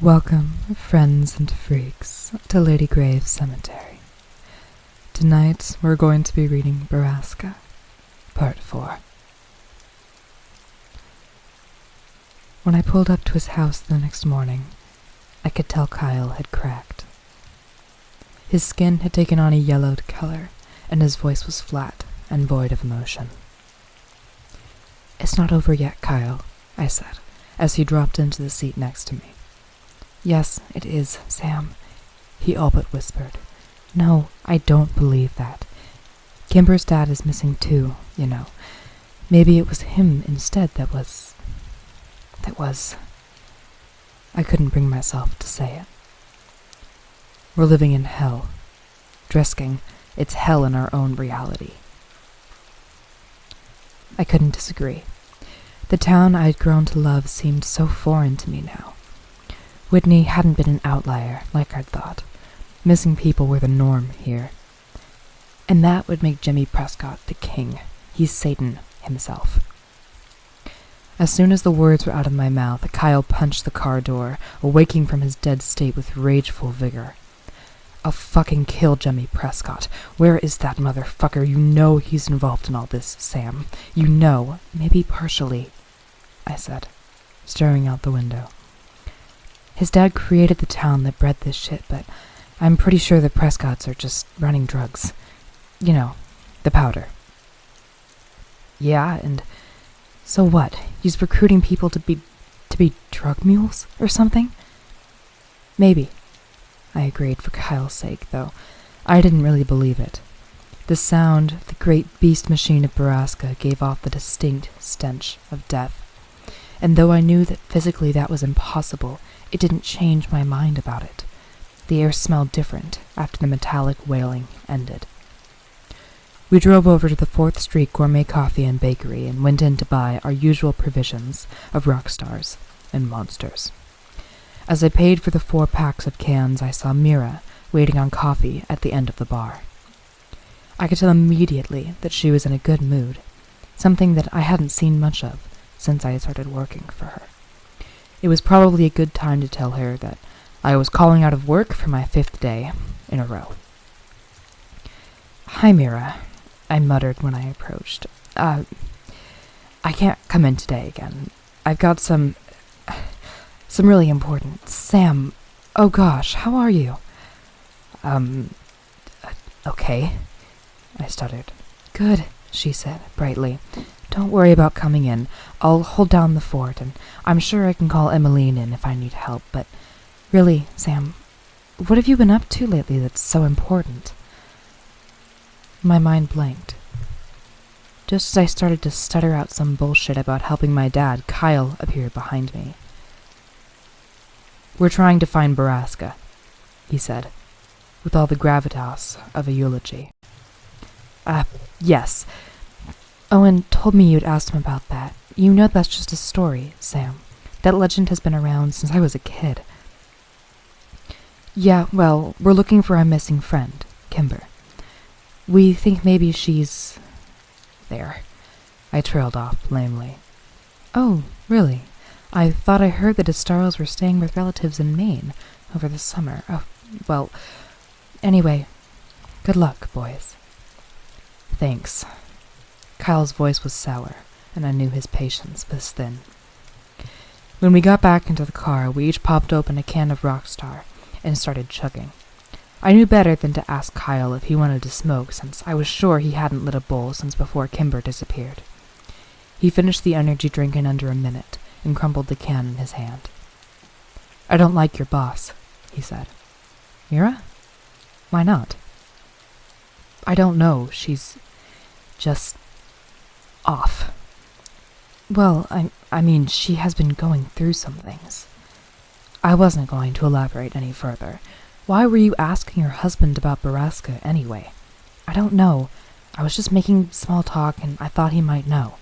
Welcome, friends and freaks, to Lady Grave's Cemetery. Tonight, we're going to be reading Borrasca, Part 4. When I pulled up to his house the next morning, I could tell Kyle had cracked. His skin had taken on a yellowed color, and his voice was flat and void of emotion. "It's not over yet, Kyle," I said, as he dropped into the seat next to me. "Yes, it is, Sam," he all but whispered. "No, I don't believe that. Kimber's dad is missing too, you know. Maybe it was him instead that was... I couldn't bring myself to say it. We're living in hell. Drisking, it's hell in our own reality." I couldn't disagree. The town I'd grown to love seemed so foreign to me now. Whitney hadn't been an outlier, like I'd thought. Missing people were the norm here. And that would make Jimmy Prescott the king. He's Satan himself. As soon as the words were out of my mouth, Kyle punched the car door, awaking from his dead state with rageful vigor. "I'll fucking kill Jimmy Prescott. Where is that motherfucker? You know he's involved in all this, Sam. You know, maybe partially," I said, staring out the window. "His dad created the town that bred this shit, but I'm pretty sure the Prescotts are just running drugs. You know, the powder." "Yeah, and so what? He's recruiting people to be drug mules or something?" "Maybe," I agreed for Kyle's sake, though I didn't really believe it. The sound, the great beast machine of Borrasca gave off the distinct stench of death. And though I knew that physically that was impossible, it didn't change my mind about it. The air smelled different after the metallic wailing ended. We drove over to the 4th Street Gourmet Coffee and Bakery and went in to buy our usual provisions of rock stars and monsters. As I paid for the 4 packs of cans, I saw Mira waiting on coffee at the end of the bar. I could tell immediately that she was in a good mood, something that I hadn't seen much of since I had started working for her. It was probably a good time to tell her that I was calling out of work for my 5th day in a row. "Hi, Mira," I muttered when I approached. I can't come in today again. I've got some really important... Sam, oh gosh, how are you?" Okay," I stuttered. "Good," she said, brightly. "Don't worry about coming in. I'll hold down the fort, and I'm sure I can call Emmeline in if I need help, but really, Sam, what have you been up to lately that's so important?" My mind blanked. Just as I started to stutter out some bullshit about helping my dad, Kyle appeared behind me. "We're trying to find Borrasca," he said, with all the gravitas of a eulogy. Yes. Owen told me you'd asked him about that. You know that's just a story, Sam. That legend has been around since I was a kid." "Yeah, well, we're looking for our missing friend, Kimber. We think maybe she's... there." I trailed off lamely. "Oh, really? I thought I heard that Estaros were staying with relatives in Maine over the summer. Oh, well, anyway, good luck, boys." "Thanks." Kyle's voice was sour, and I knew his patience was thin. When we got back into the car, we each popped open a can of Rockstar and started chugging. I knew better than to ask Kyle if he wanted to smoke, since I was sure he hadn't lit a bowl since before Kimber disappeared. He finished the energy drink in under a minute and crumpled the can in his hand. "I don't like your boss," he said. "Mira? Why not?" "I don't know. She's just... off. Well, I mean, she has been going through some things." I wasn't going to elaborate any further. Why were you asking your husband about Borrasca anyway? "I don't know. I was just making small talk, and I thought he might know.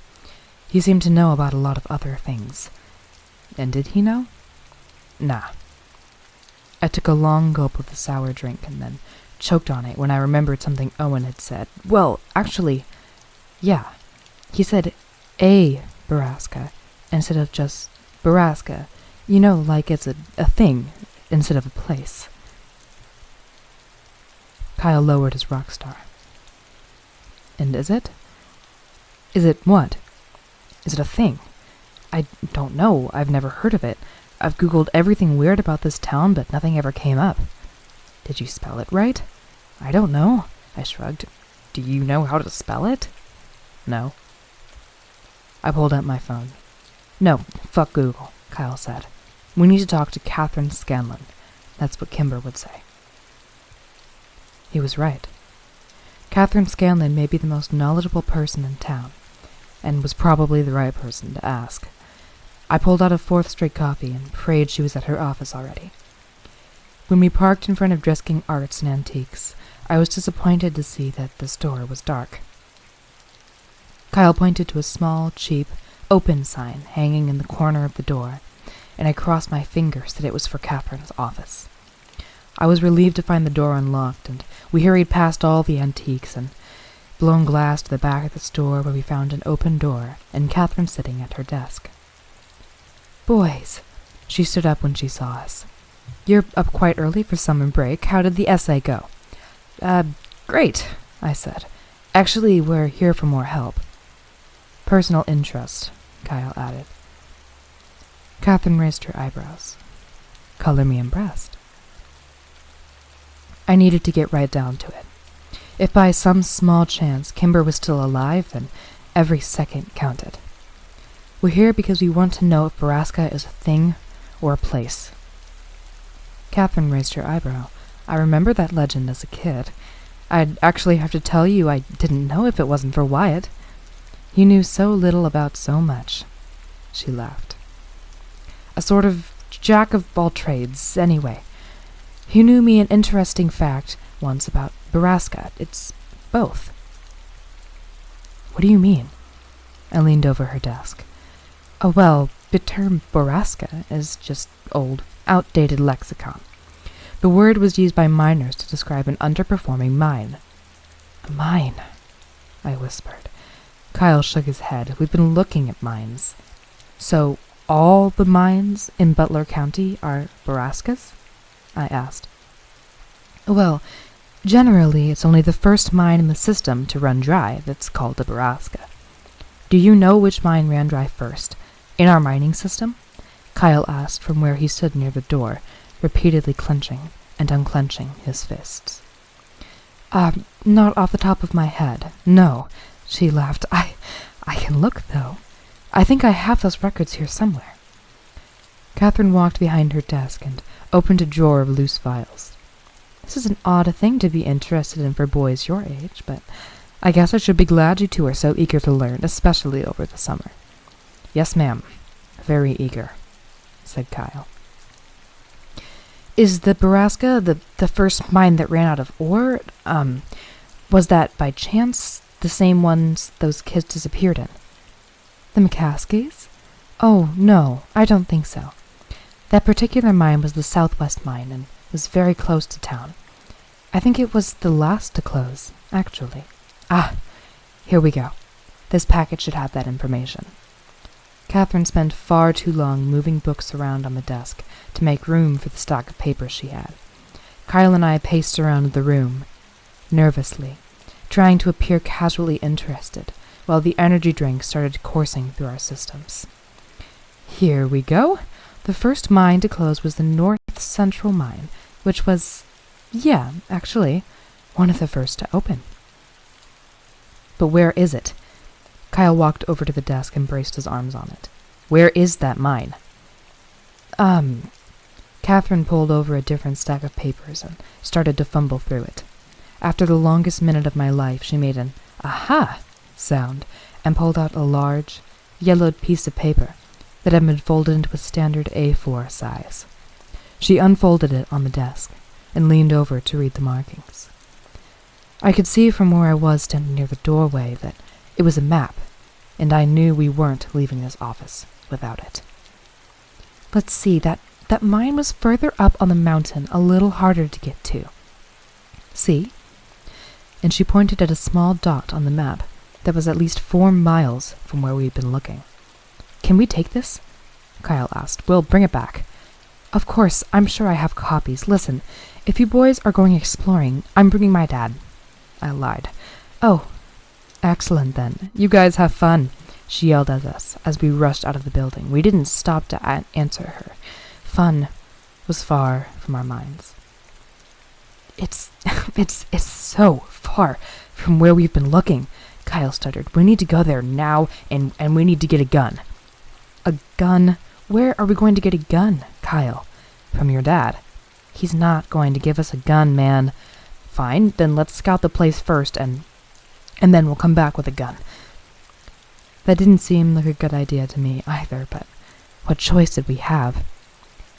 He seemed to know about a lot of other things." "And did he know?" "Nah." I took a long gulp of the sour drink and then choked on it when I remembered something Owen had said. "Well, actually, yeah. He said a Borrasca instead of just Borrasca, You know, like it's a thing instead of a place. Kyle lowered his rock star. And is it? Is it what? Is it a thing? I don't know. I've never heard of it. I've Googled everything weird about this town, but nothing ever came up. Did you spell it right? I don't know. I shrugged. Do you know how to spell it? No. I pulled out my phone. No, fuck Google, Kyle said. We need to talk to Catherine Scanlon. That's what Kimber would say. He was right. Catherine Scanlon may be the most knowledgeable person in town, and was probably the right person to ask. I pulled out a 4th Street coffee and prayed she was at her office already. When we parked in front of Drisking Arts and Antiques, I was disappointed to see that the store was dark. Kyle pointed to a small, cheap, open sign hanging in the corner of the door, and I crossed my fingers that it was for Catherine's office. I was relieved to find the door unlocked, and we hurried past all the antiques and blown glass to the back of the store where we found an open door and Catherine sitting at her desk. Boys, she stood up when she saw us. You're up quite early for summer break. How did the essay go? Great, I said. Actually, we're here for more help. Personal interest, Kyle added. Catherine raised her eyebrows. Color me impressed. I needed to get right down to it. If by some small chance Kimber was still alive, then every second counted. We're here because we want to know if Borrasca is a thing or a place. Catherine raised her eyebrow. I remember that legend as a kid. I'd actually have to tell you I didn't know if it wasn't for Wyatt. You knew so little about so much. She laughed. A sort of jack of all trades, anyway. You knew me an interesting fact once about Borrasca. It's both. What do you mean? I leaned over her desk. Oh, well, the term Borrasca is just old, outdated lexicon. The word was used by miners to describe an underperforming mine. A mine, I whispered. Kyle shook his head. We've been looking at mines. So all the mines in Butler County are Borrascas? I asked. Well, generally it's only the first mine in the system to run dry that's called a Borrasca. Do you know which mine ran dry first? In our mining system? Kyle asked from where he stood near the door, repeatedly clenching and unclenching his fists. Not off the top of my head, no, she laughed. I can look, though. I think I have those records here somewhere. Catherine walked behind her desk and opened a drawer of loose files. This is an odd thing to be interested in for boys your age, but I guess I should be glad you two are so eager to learn, especially over the summer. Yes, ma'am. Very eager, said Kyle. Is the Borrasca the first mine that ran out of ore? Was that, by chance, the same ones those kids disappeared in? The McCaskies? Oh, no, I don't think so. That particular mine was the Southwest mine and was very close to town. I think it was the last to close, actually. Here we go. This packet should have that information. Catherine spent far too long moving books around on the desk to make room for the stack of papers she had. Kyle and I paced around the room, nervously, trying to appear casually interested, while the energy drink started coursing through our systems. Here we go. The first mine to close was the North Central Mine, which was, actually, one of the first to open. But where is it? Kyle walked over to the desk and braced his arms on it. Where is that mine? Catherine pulled over a different stack of papers and started to fumble through it. After the longest minute of my life, she made an aha sound and pulled out a large, yellowed piece of paper that had been folded into a standard A4 size. She unfolded it on the desk and leaned over to read the markings. I could see from where I was standing near the doorway that it was a map, and I knew we weren't leaving this office without it. Let's see, that mine was further up on the mountain, a little harder to get to. See? And she pointed at a small dot on the map that was at least 4 miles from where we'd been looking. Can we take this? Kyle asked. "We'll bring it back." "Of course, I'm sure I have copies. Listen, if you boys are going exploring, I'm bringing my dad." I lied. "Oh, excellent then. You guys have fun," she yelled at us as we rushed out of the building. We didn't stop to answer her. Fun was far from our minds. It's so far from where we've been looking," Kyle stuttered. "We need to go there now, and we need to get a gun." "A gun? Where are we going to get a gun, Kyle?" "From your dad." "He's not going to give us a gun, man." "Fine, then let's scout the place first, and then we'll come back with a gun." That didn't seem like a good idea to me either, but what choice did we have?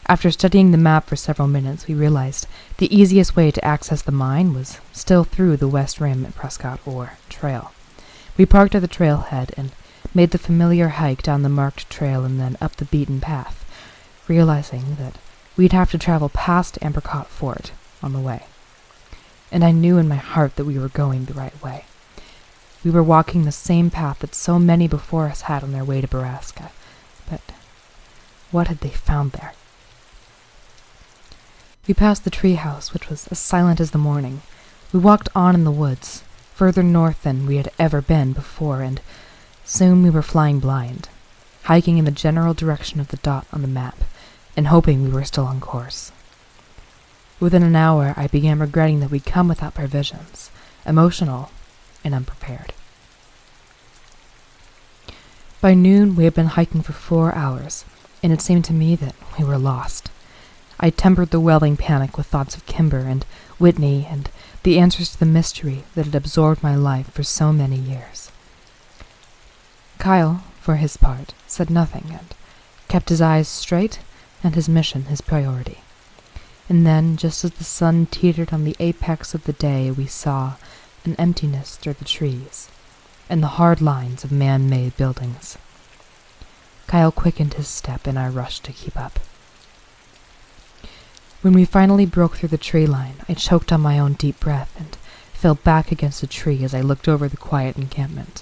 After studying the map for several minutes, we realized the easiest way to access the mine was still through the West Rim at Prescott Ore Trail. We parked at the trailhead and made the familiar hike down the marked trail and then up the beaten path, realizing that we'd have to travel past Apricot Fort on the way. And I knew in my heart that we were going the right way. We were walking the same path that so many before us had on their way to Borrasca. But what had they found there? We passed the treehouse, which was as silent as the morning. We walked on in the woods, further north than we had ever been before, and soon we were flying blind, hiking in the general direction of the dot on the map, and hoping we were still on course. Within an hour, I began regretting that we'd come without provisions, emotional and unprepared. By noon, we had been hiking for 4 hours, and it seemed to me that we were lost. I tempered the welling panic with thoughts of Kimber and Whitney and the answers to the mystery that had absorbed my life for so many years. Kyle, for his part, said nothing and kept his eyes straight and his mission his priority. And then, just as the sun teetered on the apex of the day, we saw an emptiness through the trees and the hard lines of man-made buildings. Kyle quickened his step and I rushed to keep up. When we finally broke through the tree line, I choked on my own deep breath and fell back against a tree as I looked over the quiet encampment.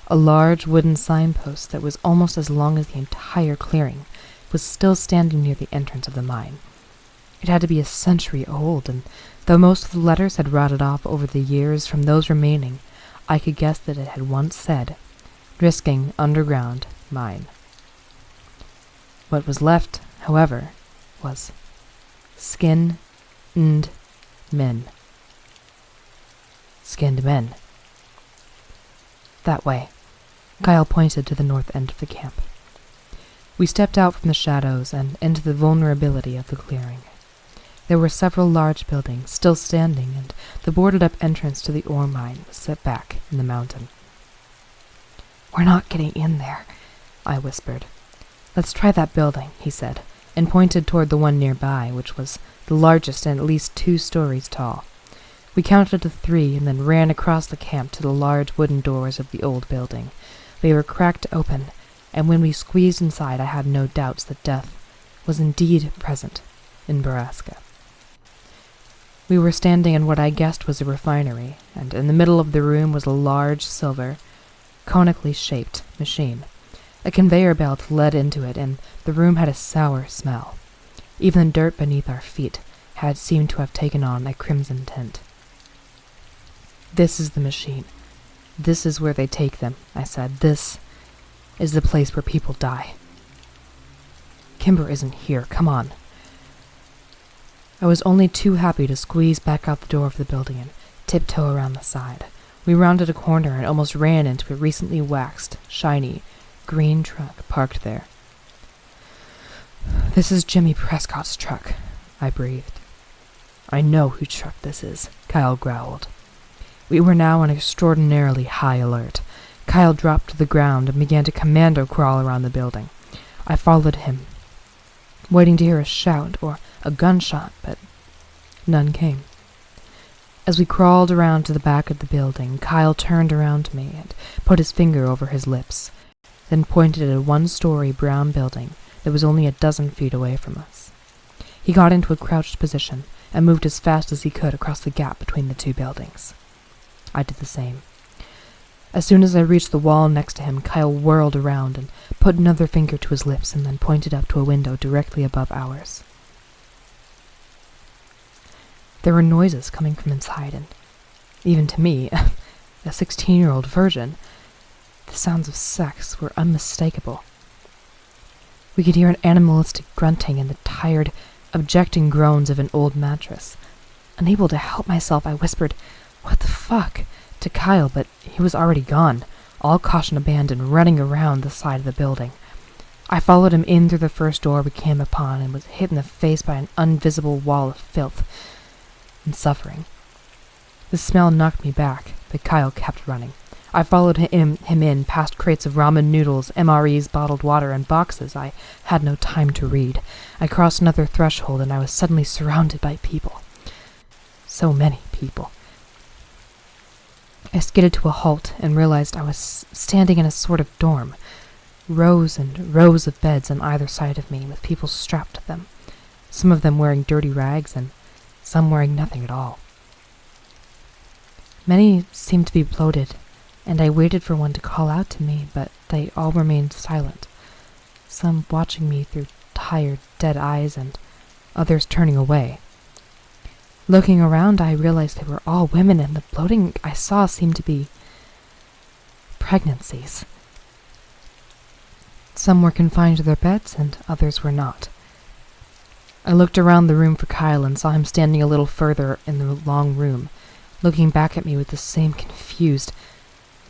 A large wooden signpost that was almost as long as the entire clearing was still standing near the entrance of the mine. It had to be a century old, and though most of the letters had rotted off over the years, from those remaining, I could guess that it had once said, "Risking underground mine." What was left, however, was Skin and men. Skinned men. That way. Kyle pointed to the north end of the camp. We stepped out from the shadows and into the vulnerability of the clearing. There were several large buildings still standing, and the boarded-up entrance to the ore mine was set back in the mountain. "We're not getting in there," I whispered. "Let's try that building," he said, and pointed toward the one nearby, which was the largest and at least 2 stories tall. We counted to 3 and then ran across the camp to the large wooden doors of the old building. They were cracked open, and when we squeezed inside, I had no doubts that death was indeed present in Borrasca. We were standing in what I guessed was a refinery, and in the middle of the room was a large silver, conically shaped machine. A conveyor belt led into it, and the room had a sour smell. Even the dirt beneath our feet had seemed to have taken on a crimson tint. "This is the machine. This is where they take them," I said. "This is the place where people die." "Kimber isn't here. Come on." I was only too happy to squeeze back out the door of the building and tiptoe around the side. We rounded a corner and almost ran into a recently waxed, shiny, green truck parked there. "This is Jimmy Prescott's truck," I breathed. "I know whose truck this is," Kyle growled. We were now on extraordinarily high alert. Kyle dropped to the ground and began to commando crawl around the building. I followed him, waiting to hear a shout or a gunshot, but none came. As we crawled around to the back of the building, Kyle turned around to me and put his finger over his lips, then pointed at a 1-story brown building that was only 12 feet away from us. He got into a crouched position and moved as fast as he could across the gap between the 2 buildings. I did the same. As soon as I reached the wall next to him, Kyle whirled around and put another finger to his lips and then pointed up to a window directly above ours. There were noises coming from inside, and even to me, a 16-year-old virgin, the sounds of sex were unmistakable. We could hear an animalistic grunting and the tired, objecting groans of an old mattress. Unable to help myself, I whispered, "What the fuck?" to Kyle, but he was already gone, all caution abandoned, running around the side of the building. I followed him in through the first door we came upon and was hit in the face by an invisible wall of filth and suffering. The smell knocked me back, but Kyle kept running. I followed him in, past crates of ramen noodles, MREs, bottled water, and boxes. I had no time to read. I crossed another threshold, and I was suddenly surrounded by people. So many people. I skidded to a halt and realized I was standing in a sort of dorm. Rows and rows of beds on either side of me, with people strapped to them. Some of them wearing dirty rags, and some wearing nothing at all. Many seemed to be bloated, and I waited for one to call out to me, but they all remained silent, some watching me through tired, dead eyes, and others turning away. Looking around, I realized they were all women, and the bloating I saw seemed to be pregnancies. Some were confined to their beds, and others were not. I looked around the room for Kyle and saw him standing a little further in the long room, looking back at me with the same confused,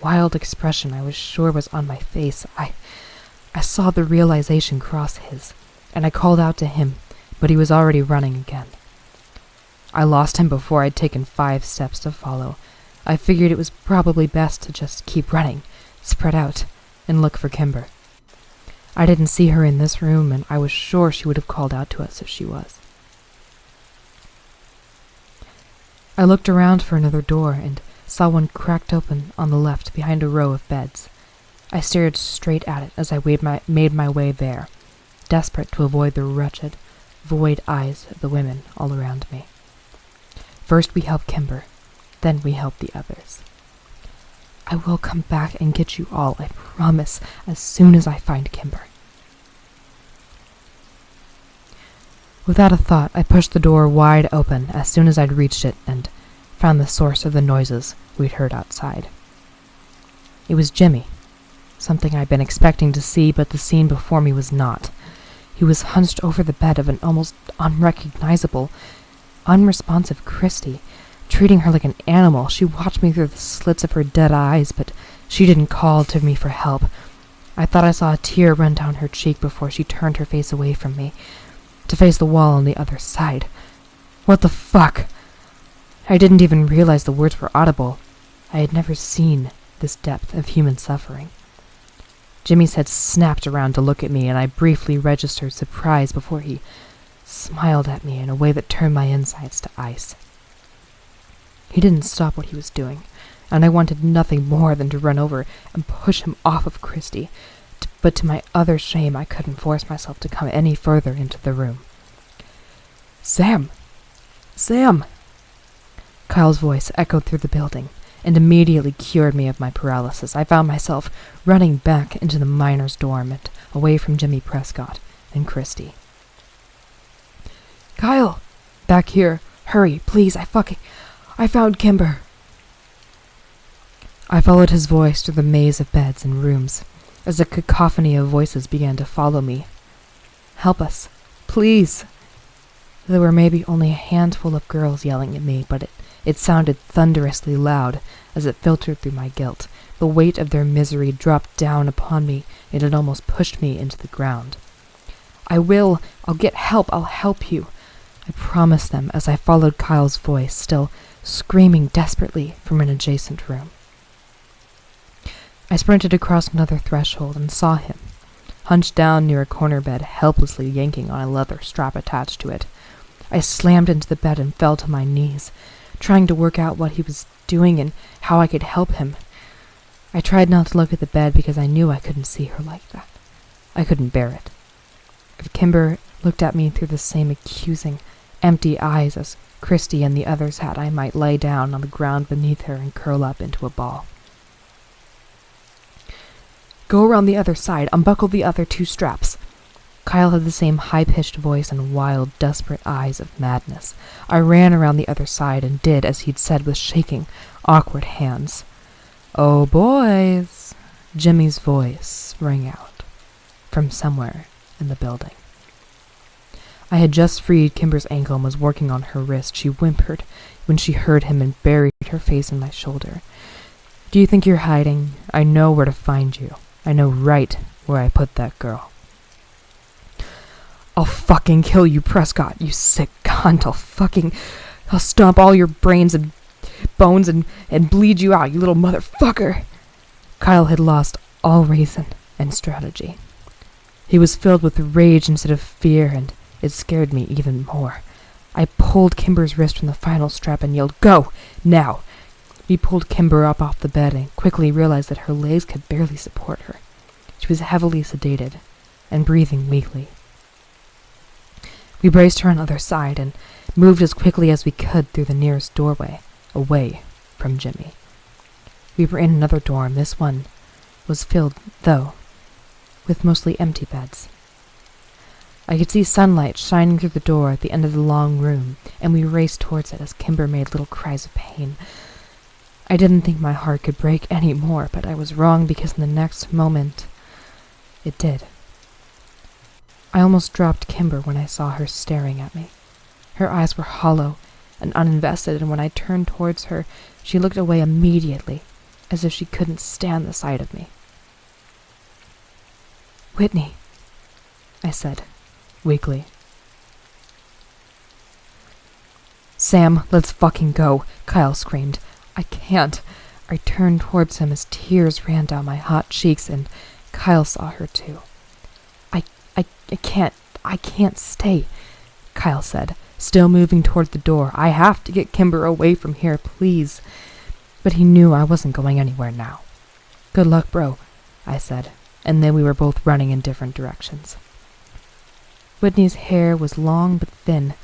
wild expression I was sure was on my face. I saw the realization cross his, and I called out to him, but he was already running again. I lost him before I'd taken 5 steps to follow. I figured it was probably best to just keep running, spread out, and look for Kimber. I didn't see her in this room, and I was sure she would have called out to us if she was. I looked around for another door and saw one cracked open on the left behind a row of beds. I stared straight at it as I made my way there, desperate to avoid the wretched, void eyes of the women all around me. First we help Kimber, then we help the others. I will come back and get you all, I promise, as soon as I find Kimber. Without a thought, I pushed the door wide open as soon as I'd reached it and found the source of the noises we'd heard outside. It was Jimmy, something I'd been expecting to see, but the scene before me was not. He was hunched over the bed of an almost unrecognizable, unresponsive Christy, treating her like an animal. She watched me through the slits of her dead eyes, but she didn't call to me for help. I thought I saw a tear run down her cheek before she turned her face away from me, to face the wall on the other side. What the fuck? I didn't even realize the words were audible. I had never seen this depth of human suffering. Jimmy's head snapped around to look at me, and I briefly registered surprise before he smiled at me in a way that turned my insides to ice. He didn't stop what he was doing, and I wanted nothing more than to run over and push him off of Christy, but to my utter shame I couldn't force myself to come any further into the room. Sam! Sam! Kyle's voice echoed through the building, and immediately cured me of my paralysis. I found myself running back into the miners' dorm and away from Jimmy Prescott and Christy. Kyle! Back here! Hurry, please, I found Kimber! I followed his voice through the maze of beds and rooms, as a cacophony of voices began to follow me. Help us, please! There were maybe only a handful of girls yelling at me, but it sounded thunderously loud as it filtered through my guilt. The weight of their misery dropped down upon me, and it almost pushed me into the ground. I'll get help, I'll help you, I promised them as I followed Kyle's voice, still screaming desperately from an adjacent room. I sprinted across another threshold and saw him, hunched down near a corner bed, helplessly yanking on a leather strap attached to it. I slammed into the bed and fell to my knees, trying to work out what he was doing and how I could help him. I tried not to look at the bed because I knew I couldn't see her like that. I couldn't bear it. If Kimber looked at me through the same accusing, empty eyes as Christy and the others had, I might lay down on the ground beneath her and curl up into a ball. Go around the other side. Unbuckle the other 2 straps. Kyle had the same high-pitched voice and wild, desperate eyes of madness. I ran around the other side and did as he'd said with shaking, awkward hands. "Oh, boys," Jimmy's voice rang out from somewhere in the building. I had just freed Kimber's ankle and was working on her wrist. She whimpered when she heard him and buried her face in my shoulder. "Do you think you're hiding? I know where to find you. I know right where I put that girl." "I'll fucking kill you, Prescott, you sick cunt. I'll stomp all your brains and bones and bleed you out, you little motherfucker." Kyle had lost all reason and strategy. He was filled with rage instead of fear, and it scared me even more. I pulled Kimber's wrist from the final strap and yelled, "Go! Now!" We pulled Kimber up off the bed and quickly realized that her legs could barely support her. She was heavily sedated and breathing weakly. We braced her on the other side and moved as quickly as we could through the nearest doorway, away from Jimmy. We were in another dorm. This one was filled, though, with mostly empty beds. I could see sunlight shining through the door at the end of the long room, and we raced towards it as Kimber made little cries of pain. I didn't think my heart could break any more, but I was wrong because in the next moment, it did. I almost dropped Kimber when I saw her staring at me. Her eyes were hollow and uninvested, and when I turned towards her, she looked away immediately, as if she couldn't stand the sight of me. "Whitney," I said, weakly. "Sam, let's fucking go," Kyle screamed. "I can't." I turned towards him as tears ran down my hot cheeks, and Kyle saw her too. I can't stay," Kyle said, still moving toward the door. "I have to get Kimber away from here, please." But he knew I wasn't going anywhere now. "Good luck, bro," I said, and then we were both running in different directions. Whitney's hair was long but thin,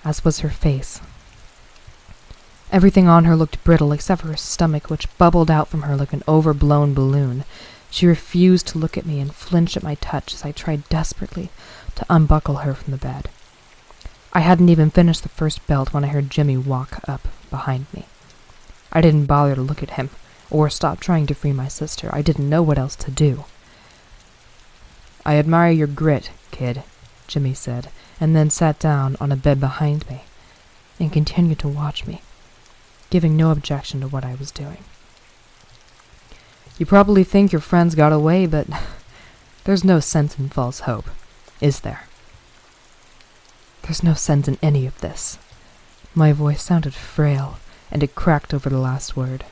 as was her face. Everything on her looked brittle except for her stomach, which bubbled out from her like an overblown balloon. She refused to look at me and flinched at my touch as I tried desperately to unbuckle her from the bed. I hadn't even finished the first belt when I heard Jimmy walk up behind me. I didn't bother to look at him or stop trying to free my sister. I didn't know what else to do. "I admire your grit, kid," Jimmy said, and then sat down on a bed behind me and continued to watch me, giving no objection to what I was doing. "You probably think your friends got away, but there's no sense in false hope, is there?" "There's no sense in any of this." My voice sounded frail, and it cracked over the last word.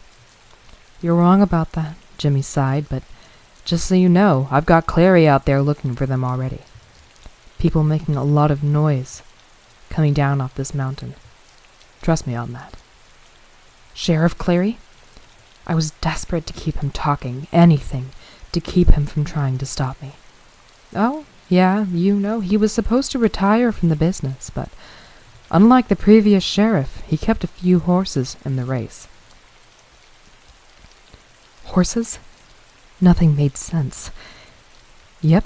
"You're wrong about that," Jimmy sighed, "but just so you know, I've got Clary out there looking for them already. People making a lot of noise coming down off this mountain. Trust me on that." "Sheriff Clary?" I was desperate to keep him talking, anything to keep him from trying to stop me. "Oh, yeah, he was supposed to retire from the business, but unlike the previous sheriff, he kept a few horses in the race." "Horses?" Nothing made sense. "Yep."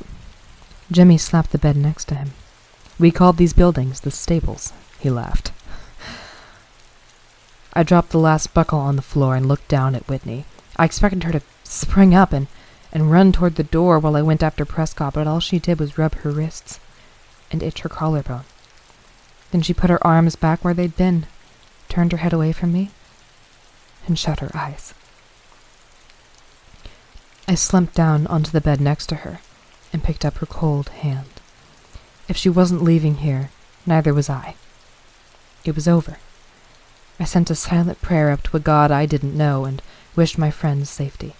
Jimmy slapped the bed next to him. "We called these buildings the stables," he laughed. I dropped the last buckle on the floor and looked down at Whitney. I expected her to spring up and run toward the door while I went after Prescott, but all she did was rub her wrists and itch her collarbone. Then she put her arms back where they'd been, turned her head away from me, and shut her eyes. I slumped down onto the bed next to her and picked up her cold hand. If she wasn't leaving here, neither was I. It was over. I sent a silent prayer up to a God I didn't know and wished my friends safety.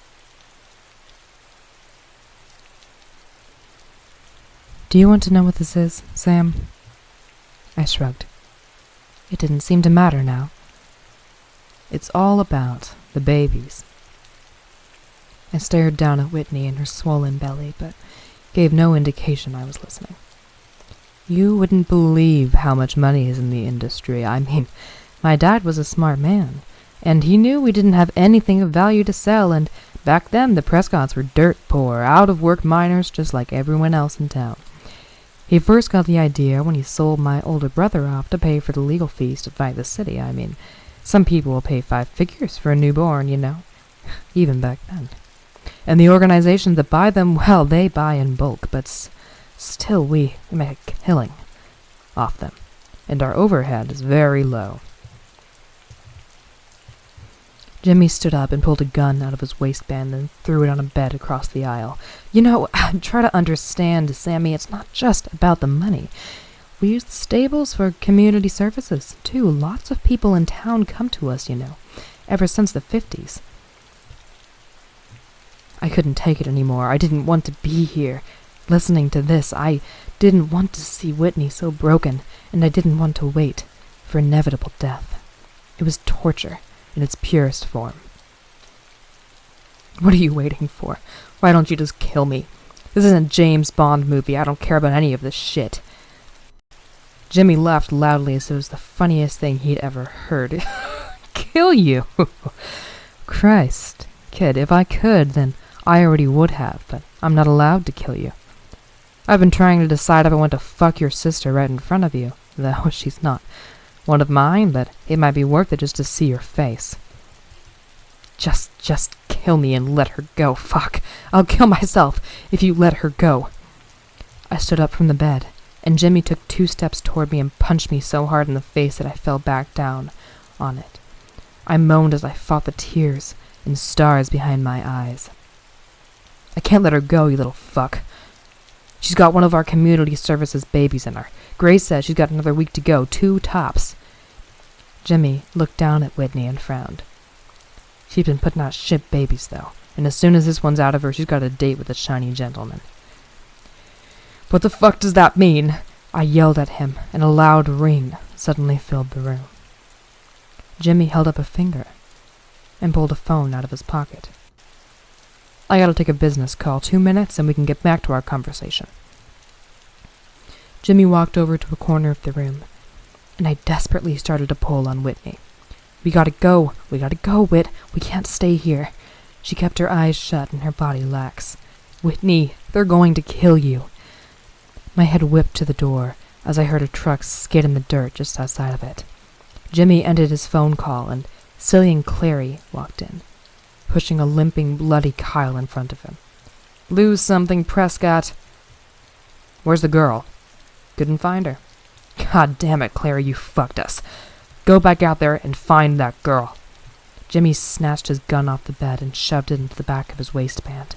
"Do you want to know what this is, Sam?" I shrugged. It didn't seem to matter now. "It's all about the babies." I stared down at Whitney and her swollen belly, but gave no indication I was listening. "You wouldn't believe how much money is in the industry. I mean, my dad was a smart man, and he knew we didn't have anything of value to sell, and Back then, the Prescotts were dirt poor, out-of-work miners just like everyone else in town. He first got the idea when he sold my older brother off to pay for the legal fees to fight the city. I mean, some people will pay 5 figures for a newborn, you know, even back then. And the organizations that buy them, well, they buy in bulk, but still we make a killing off them, and our overhead is very low. Jimmy stood up and pulled a gun out of his waistband and threw it on a bed across the aisle. You know, try to understand, Sammy, it's not just about the money. We use the stables for community services, too. Lots of people in town come to us, you know, ever since the 50s. I couldn't take it anymore. I didn't want to be here. Listening to this, I didn't want to see Whitney so broken, and I didn't want to wait for inevitable death. It was torture in its purest form. What are you waiting for? Why don't you just kill me? This isn't a James Bond movie. I don't care about any of this shit. Jimmy laughed loudly as it was the funniest thing he'd ever heard. Kill you? Christ. Kid, if I could, then I already would have, but I'm not allowed to kill you. I've been trying to decide if I want to fuck your sister right in front of you, though she's not one of mine, but it might be worth it just to see your face. Just kill me and let her go. Fuck. I'll kill myself if you let her go. I stood up from the bed, and Jimmy took 2 steps toward me and punched me so hard in the face that I fell back down on it. I moaned as I fought the tears and stars behind my eyes. I can't let her go, you little fuck. She's got one of our community services babies in her. Grace says she's got another week to go, 2 tops. Jimmy looked down at Whitney and frowned. She's been putting out shit babies, though, and as soon as this one's out of her, she's got a date with a shiny gentleman. What the fuck does that mean? I yelled at him, and a loud ring suddenly filled the room. Jimmy held up a finger and pulled a phone out of his pocket. I gotta take a business call. 2 minutes, and we can get back to our conversation. Jimmy walked over to a corner of the room, and I desperately started to pull on Whitney. We gotta go, Whit. We can't stay here. She kept her eyes shut and her body lax. Whitney, they're going to kill you. My head whipped to the door as I heard a truck skid in the dirt just outside of it. Jimmy ended his phone call, and Cillian and Clary walked in, pushing a limping, bloody Kyle in front of him. Lose something, Prescott. Where's the girl? Couldn't find her. God damn it, Clary, you fucked us. Go back out there and find that girl. Jimmy snatched his gun off the bed and shoved it into the back of his waistband.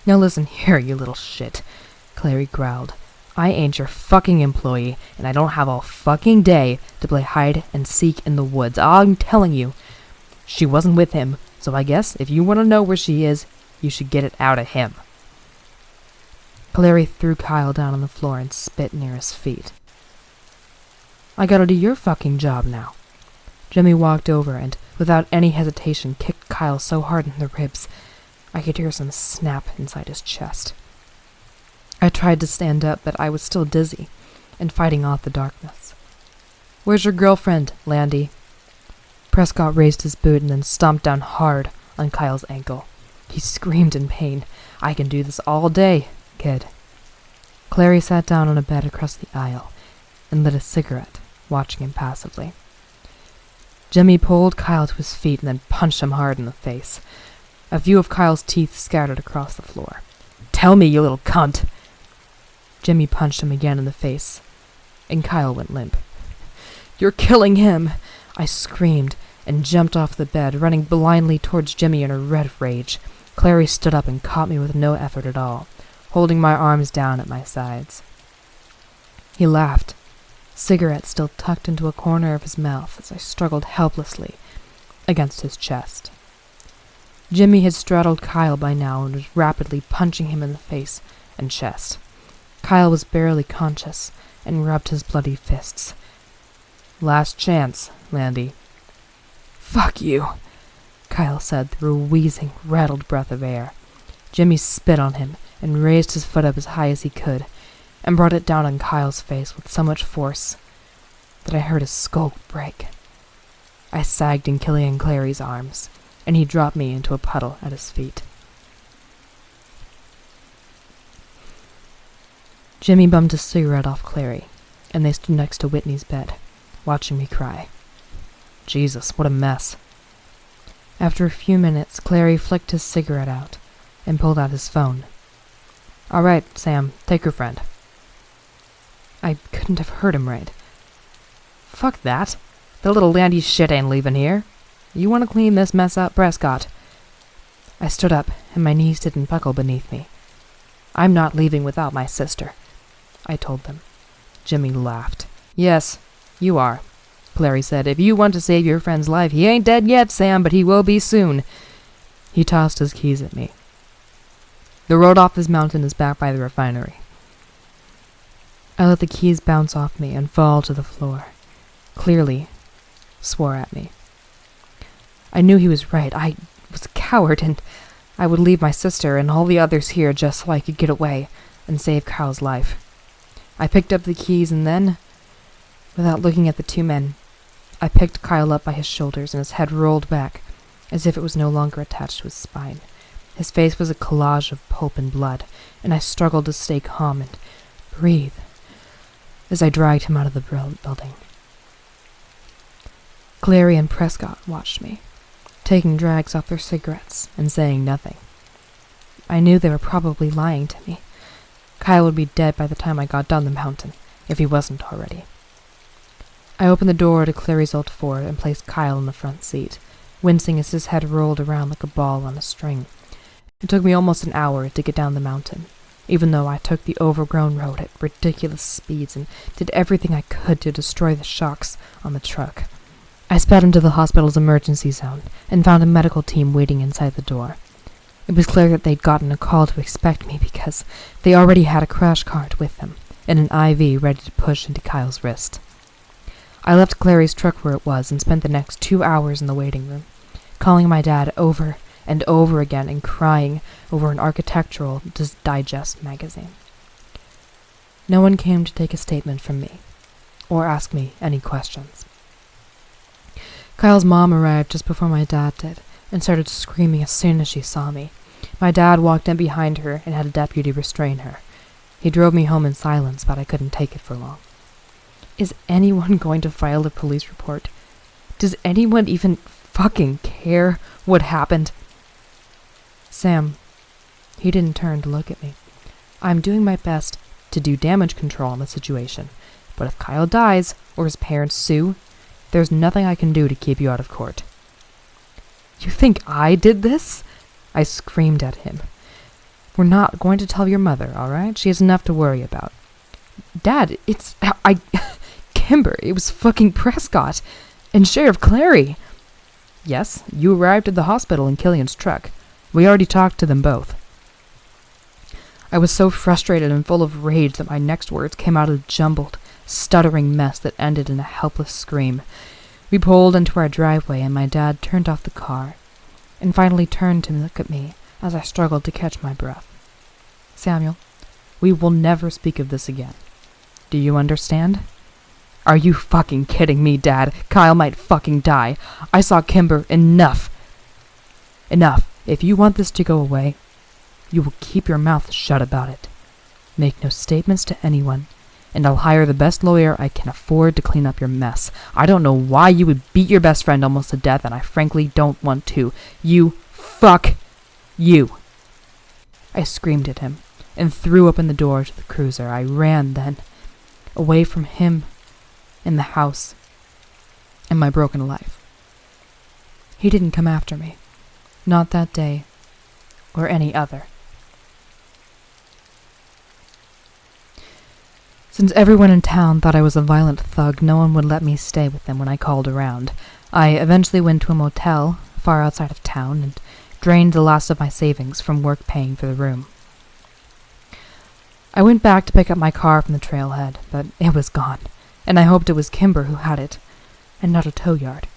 Now listen here, you little shit, Clary growled. I ain't your fucking employee, and I don't have all fucking day to play hide and seek in the woods. I'm telling you, she wasn't with him, so I guess if you want to know where she is, you should get it out of him. Clary threw Kyle down on the floor and spit near his feet. I gotta do your fucking job now. Jimmy walked over and, without any hesitation, kicked Kyle so hard in the ribs, I could hear some snap inside his chest. I tried to stand up, but I was still dizzy and fighting off the darkness. Where's your girlfriend, Landy? Prescott raised his boot and then stomped down hard on Kyle's ankle. He screamed in pain. I can do this all day, kid. Clary sat down on a bed across the aisle and lit a cigarette, watching him passively. Jimmy pulled Kyle to his feet and then punched him hard in the face. A few of Kyle's teeth scattered across the floor. Tell me, you little cunt! Jimmy punched him again in the face, and Kyle went limp. You're killing him! I screamed and jumped off the bed, running blindly towards Jimmy in a red rage. Clary stood up and caught me with no effort at all, holding my arms down at my sides. He laughed, cigarette still tucked into a corner of his mouth as I struggled helplessly against his chest. Jimmy had straddled Kyle by now and was rapidly punching him in the face and chest. Kyle was barely conscious and rubbed his bloody fists. Last chance, Landy. Fuck you, Kyle said through a wheezing, rattled breath of air. Jimmy spit on him and raised his foot up as high as he could and brought it down on Kyle's face with so much force that I heard his skull break. I sagged in Cillian and Clary's arms, and he dropped me into a puddle at his feet. Jimmy bummed a cigarette off Clary, and they stood next to Whitney's bed, watching me cry. Jesus, what a mess. After a few minutes, Clary flicked his cigarette out and pulled out his phone. "All right, Sam, take your friend." I couldn't have heard him right. "Fuck that. The little landy shit ain't leaving here. You want to clean this mess up, Prescott?" I stood up, and my knees didn't buckle beneath me. "I'm not leaving without my sister," I told them. Jimmy laughed. "Yes, you are," Clary said. "If you want to save your friend's life, he ain't dead yet, Sam, but he will be soon." He tossed his keys at me. "The road off this mountain is back by the refinery." I let the keys bounce off me and fall to the floor. Clearly, swore at me. I knew he was right. I was a coward, and I would leave my sister and all the others here just so I could get away and save Kyle's life. I picked up the keys and then, without looking at the two men, I picked Kyle up by his shoulders and his head rolled back as if it was no longer attached to his spine. His face was a collage of pulp and blood, and I struggled to stay calm and breathe as I dragged him out of the building. Clary and Prescott watched me, taking drags off their cigarettes and saying nothing. I knew they were probably lying to me. Kyle would be dead by the time I got down the mountain, if he wasn't already. I opened the door to Clary's old Ford and placed Kyle in the front seat, wincing as his head rolled around like a ball on a string. It took me almost an hour to get down the mountain, even though I took the overgrown road at ridiculous speeds and did everything I could to destroy the shocks on the truck. I sped into the hospital's emergency zone and found a medical team waiting inside the door. It was clear that they'd gotten a call to expect me because they already had a crash cart with them and an IV ready to push into Kyle's wrist. I left Clary's truck where it was and spent the next 2 hours in the waiting room, calling my dad over and over again and crying over an architectural digest magazine. No one came to take a statement from me or ask me any questions. Kyle's mom arrived just before my dad did and started screaming as soon as she saw me. My dad walked in behind her and had a deputy restrain her. He drove me home in silence, but I couldn't take it for long. Is anyone going to file a police report? Does anyone even fucking care what happened? Sam, he didn't turn to look at me. I'm doing my best to do damage control on the situation, but if Kyle dies or his parents sue, there's nothing I can do to keep you out of court. You think I did this? I screamed at him. We're not going to tell your mother, all right? She has enough to worry about. Dad, Kimber, it was fucking Prescott and Sheriff Clary. Yes, you arrived at the hospital in Killian's truck. We already talked to them both. I was so frustrated and full of rage that my next words came out a jumbled, stuttering mess that ended in a helpless scream. We pulled into our driveway and my dad turned off the car and finally turned to look at me as I struggled to catch my breath. Samuel, we will never speak of this again. Do you understand? Are you fucking kidding me, Dad? Kyle might fucking die. I saw Kimber. Enough. Enough. If you want this to go away, you will keep your mouth shut about it. Make no statements to anyone, and I'll hire the best lawyer I can afford to clean up your mess. I don't know why you would beat your best friend almost to death, and I frankly don't want to. Fuck you. I screamed at him and threw open the door to the cruiser. I ran then, away from him and the house and my broken life. He didn't come after me. Not that day, or any other. Since everyone in town thought I was a violent thug, no one would let me stay with them when I called around. I eventually went to a motel far outside of town and drained the last of my savings from work paying for the room. I went back to pick up my car from the trailhead, but it was gone, and I hoped it was Kimber who had it, and not a tow yard.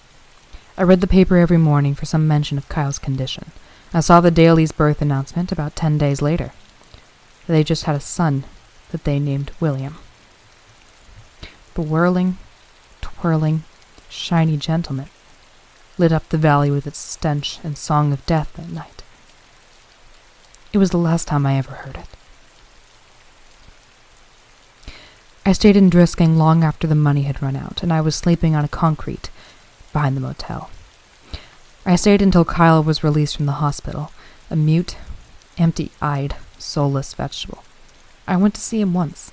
I read the paper every morning for some mention of Kyle's condition. I saw the Daily's birth announcement about 10 days later. They just had a son that they named William. The whirling, twirling, shiny gentleman lit up the valley with its stench and song of death that night. It was the last time I ever heard it. I stayed in Drisking long after the money had run out, and I was sleeping on a concrete behind the motel. I stayed until Kyle was released from the hospital, a mute, empty-eyed, soulless vegetable. I went to see him once,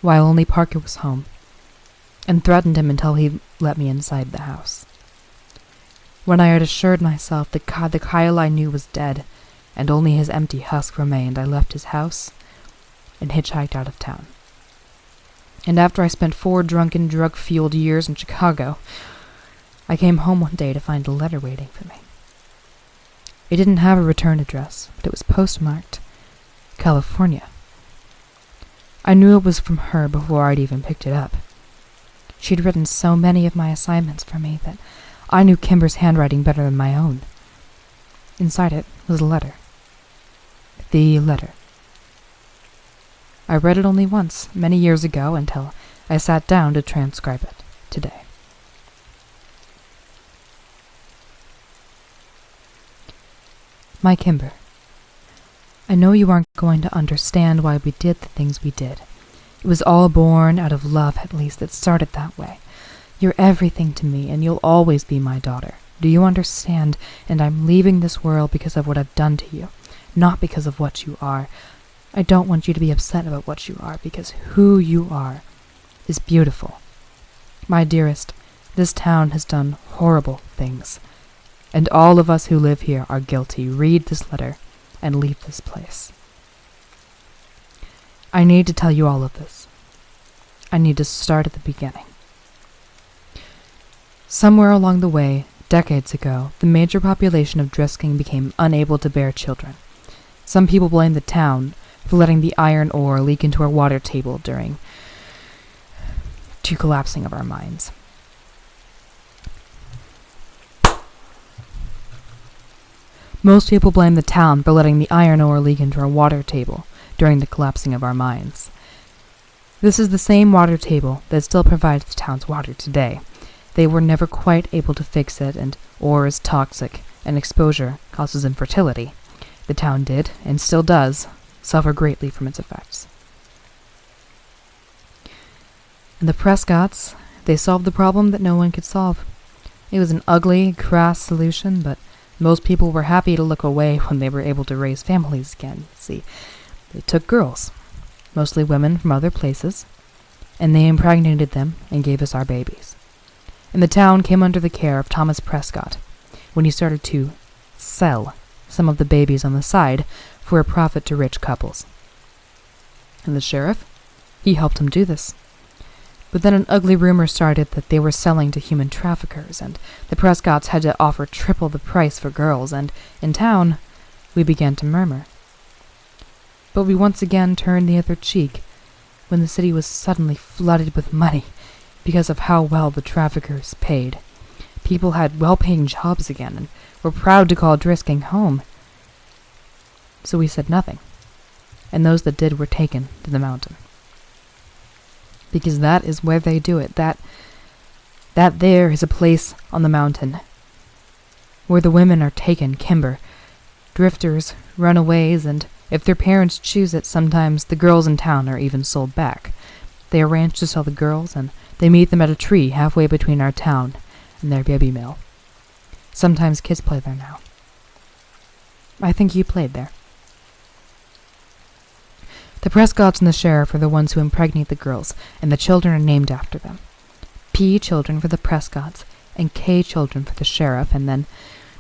while only Parker was home, and threatened him until he let me inside the house. When I had assured myself that the Kyle I knew was dead, and only his empty husk remained, I left his house and hitchhiked out of town. And after I spent 4 drunken, drug-fueled years in Chicago, I came home one day to find a letter waiting for me. It didn't have a return address, but it was postmarked California. I knew it was from her before I'd even picked it up. She'd written so many of my assignments for me that I knew Kimber's handwriting better than my own. Inside it was a letter. The letter. I read it only once, many years ago, until I sat down to transcribe it today. My Kimber, I know you aren't going to understand why we did the things we did. It was all born out of love, at least. It started that way. You're everything to me, and you'll always be my daughter. Do you understand? And I'm leaving this world because of what I've done to you, not because of what you are. I don't want you to be upset about what you are, because who you are is beautiful. My dearest, this town has done horrible things, and all of us who live here are guilty. Read this letter and leave this place. I need to tell you all of this. I need to start at the beginning. Somewhere along the way, decades ago, the major population of Drisking became unable to bear children. Some people blame the town for letting the iron ore leak into our water table during the collapsing of our mines. Most people blame the town for letting the iron ore leak into our water table during the collapsing of our mines. This is the same water table that still provides the town's water today. They were never quite able to fix it, and ore is toxic, and exposure causes infertility. The town did, and still does, suffer greatly from its effects. And the Prescotts, they solved the problem that no one could solve. It was an ugly, crass solution, but most people were happy to look away when they were able to raise families again. See, they took girls, mostly women from other places, and they impregnated them and gave us our babies. And the town came under the care of Thomas Prescott when he started to sell some of the babies on the side for a profit to rich couples. And the sheriff, he helped him do this. But then an ugly rumor started that they were selling to human traffickers, and the Prescotts had to offer triple the price for girls, and in town, we began to murmur. But we once again turned the other cheek when the city was suddenly flooded with money because of how well the traffickers paid. People had well-paying jobs again and were proud to call Drisking home. So we said nothing, and those that did were taken to the mountain. Because that is where they do it. That there is a place on the mountain where the women are taken, Kimber. Drifters, runaways, and if their parents choose it, sometimes the girls in town are even sold back. They arrange to sell the girls, and they meet them at a tree halfway between our town and their baby mill. Sometimes kids play there now. I think you played there. The Prescotts and the sheriff are the ones who impregnate the girls, and the children are named after them. P children for the Prescotts, and K children for the sheriff, and then,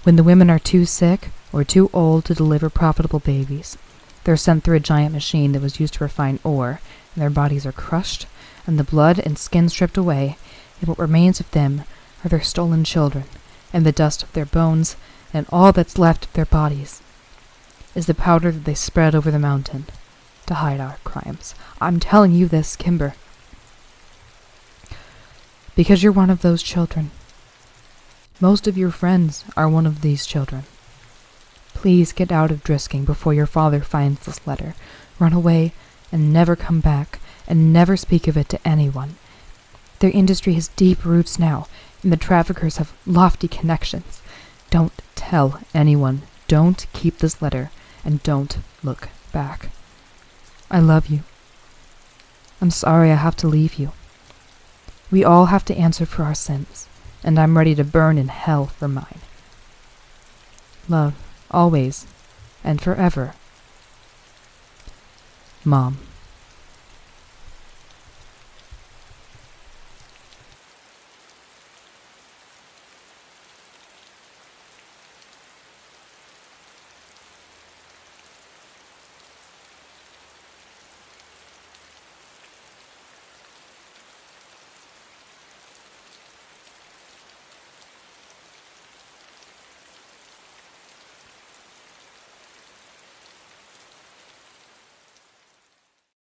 when the women are too sick or too old to deliver profitable babies, they're sent through a giant machine that was used to refine ore, and their bodies are crushed, and the blood and skin stripped away, and what remains of them are their stolen children, and the dust of their bones, and all that's left of their bodies is the powder that they spread over the mountain to hide our crimes. I'm telling you this, Kimber, because you're one of those children. Most of your friends are one of these children. Please get out of Drisking before your father finds this letter. Run away and never come back, and never speak of it to anyone. Their industry has deep roots now, and the traffickers have lofty connections. Don't tell anyone. Don't keep this letter, and don't look back. I love you. I'm sorry I have to leave you. We all have to answer for our sins, and I'm ready to burn in hell for mine. Love, always, and forever. Mom.